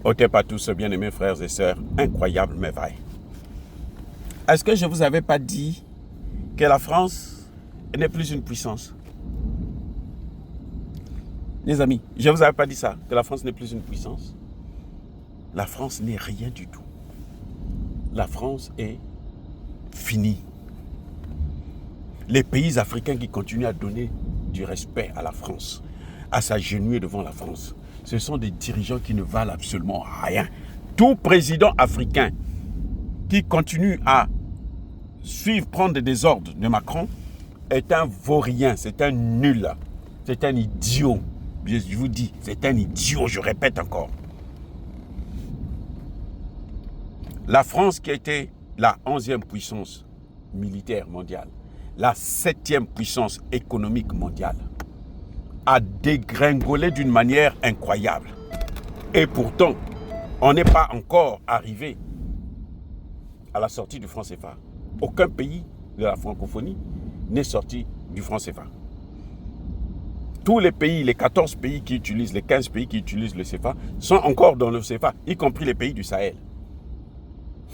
Ôtez pas tous, bien-aimés frères et sœurs, incroyable mais vrai. Est-ce que je ne vous avais pas dit que la France n'est plus une puissance? Les amis, je ne vous avais pas dit ça, que la France n'est plus une puissance. La France n'est rien du tout. La France est finie. Les pays africains qui continuent à donner du respect à la France, à s'agenouiller devant la France, ce sont des dirigeants qui ne valent absolument rien. Tout président africain qui continue à prendre des ordres de Macron est un vaurien, c'est un nul, c'est un idiot. Je vous dis, c'est un idiot, je répète encore. La France qui a été la 11e puissance militaire mondiale, la 7e puissance économique mondiale, a dégringolé d'une manière incroyable. Et pourtant, on n'est pas encore arrivé à la sortie du franc CFA. Aucun pays de la francophonie n'est sorti du franc CFA. Tous les pays, les 14 pays qui utilisent, les 15 pays qui utilisent le CFA, sont encore dans le CFA, y compris les pays du Sahel.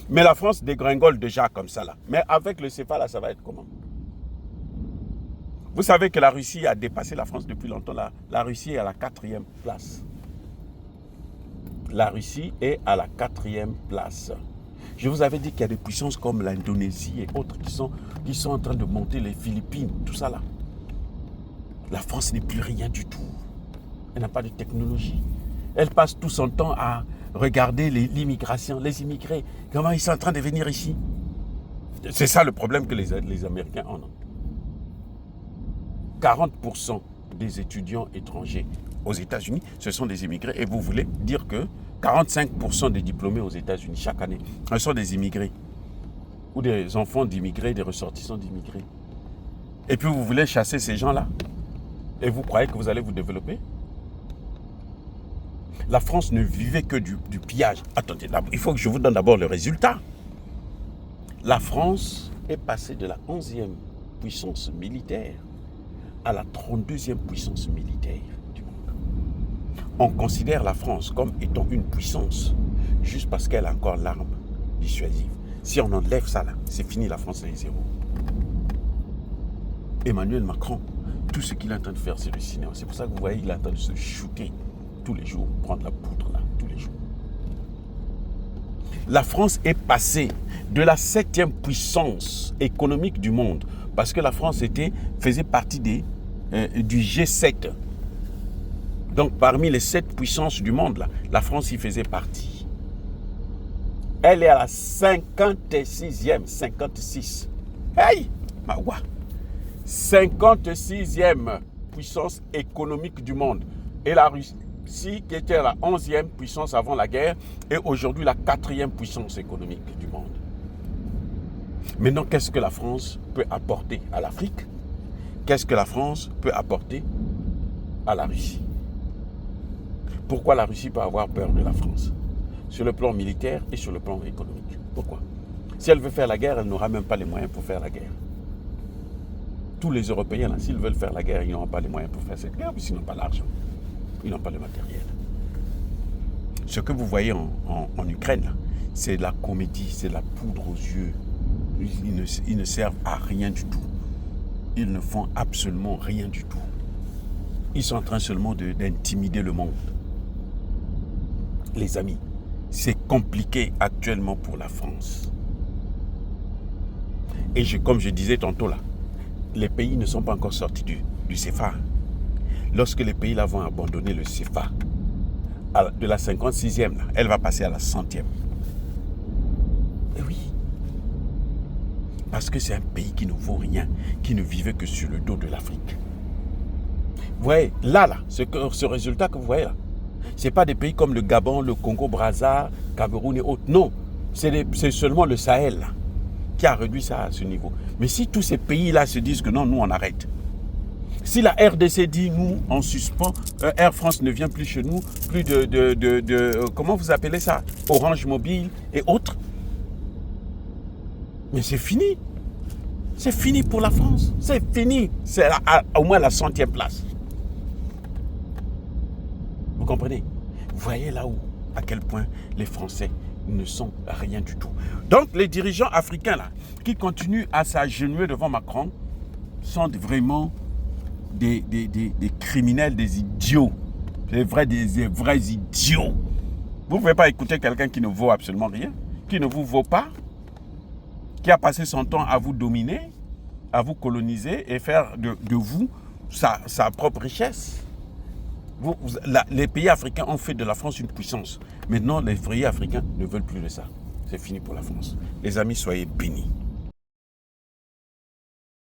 Mais la France dégringole déjà comme ça là. Mais avec le CFA là, ça va être comment? Vous savez que la Russie a dépassé la France depuis longtemps. La Russie est à la 4e place. La Russie est à la 4e place. Je vous avais dit qu'il y a des puissances comme l'Indonésie et autres qui sont en train de monter, les Philippines, tout ça là. La France n'est plus rien du tout. Elle n'a pas de technologie. Elle passe tout son temps à regarder l'immigration, les immigrés, comment ils sont en train de venir ici. C'est ça le problème que les Américains en ont. 40% des étudiants étrangers aux États-Unis, ce sont des immigrés. Et vous voulez dire que 45% des diplômés aux États-Unis chaque année, ce sont des immigrés. Ou des enfants d'immigrés, des ressortissants d'immigrés. Et puis vous voulez chasser ces gens-là. Et vous croyez que vous allez vous développer? La France ne vivait que du pillage. Attendez, il faut que je vous donne d'abord le résultat. La France est passée de la 11e puissance militaire à la 32e puissance militaire du monde. On considère la France comme étant une puissance juste parce qu'elle a encore l'arme dissuasive. Si on enlève ça là, c'est fini, la France est zéro. Emmanuel Macron, tout ce qu'il est en train de faire, c'est le cinéma. C'est pour ça que vous voyez, il est en train de se shooter tous les jours, prendre la poudre là, tous les jours. La France est passée de la 7e puissance économique du monde, parce que la France faisait partie du G7. Donc parmi les 7 puissances du monde, là, la France y faisait partie. Elle est à la 56e, 56. Hey, Mawa! 56e puissance économique du monde. Et la Russie, qui était la 11e puissance avant la guerre, est aujourd'hui la 4e puissance économique du monde. Maintenant, qu'est-ce que la France peut apporter à l'Afrique? Qu'est-ce que la France peut apporter à la Russie? Pourquoi la Russie peut avoir peur de la France? Sur le plan militaire et sur le plan économique. Pourquoi? Si elle veut faire la guerre, elle n'aura même pas les moyens pour faire la guerre. Tous les Européens, s'ils veulent faire la guerre, ils n'auront pas les moyens pour faire cette guerre, parce qu'ils n'ont pas l'argent. Ils n'ont pas le matériel. Ce que vous voyez en Ukraine, c'est de la comédie, c'est de la poudre aux yeux. Ils ne servent à rien du tout. Ils ne font absolument rien du tout. Ils sont en train seulement d'intimider le monde. Les amis, c'est compliqué actuellement pour la France. Et comme je disais tantôt là, les pays ne sont pas encore sortis du CFA. Lorsque les pays là vont abandonner le CFA, de la 56e, là, elle va passer à la 100e. Et oui. Parce que c'est un pays qui ne vaut rien, qui ne vivait que sur le dos de l'Afrique. Vous voyez, ce résultat que vous voyez là, ce n'est pas des pays comme le Gabon, le Congo-Brazza, Cameroun et autres. Non, c'est seulement le Sahel là, qui a réduit ça à ce niveau. Mais si tous ces pays-là se disent que non, nous on arrête. Si la RDC dit nous on suspend, Air France ne vient plus chez nous, plus comment vous appelez ça? Orange Mobile et autres. Mais c'est fini. C'est fini pour la France. C'est fini. C'est au moins la 100e place. Vous comprenez? Vous voyez là où à quel point les Français ne sont rien du tout. Donc les dirigeants africains là, qui continuent à s'agenouiller devant Macron sont vraiment des criminels, des idiots. Des vrais idiots. Vous ne pouvez pas écouter quelqu'un qui ne vaut absolument rien, qui ne vous vaut pas, qui a passé son temps à vous dominer, à vous coloniser et faire de vous sa propre richesse. Les pays africains ont fait de la France une puissance. Maintenant, les pays africains ne veulent plus de ça. C'est fini pour la France. Les amis, soyez bénis.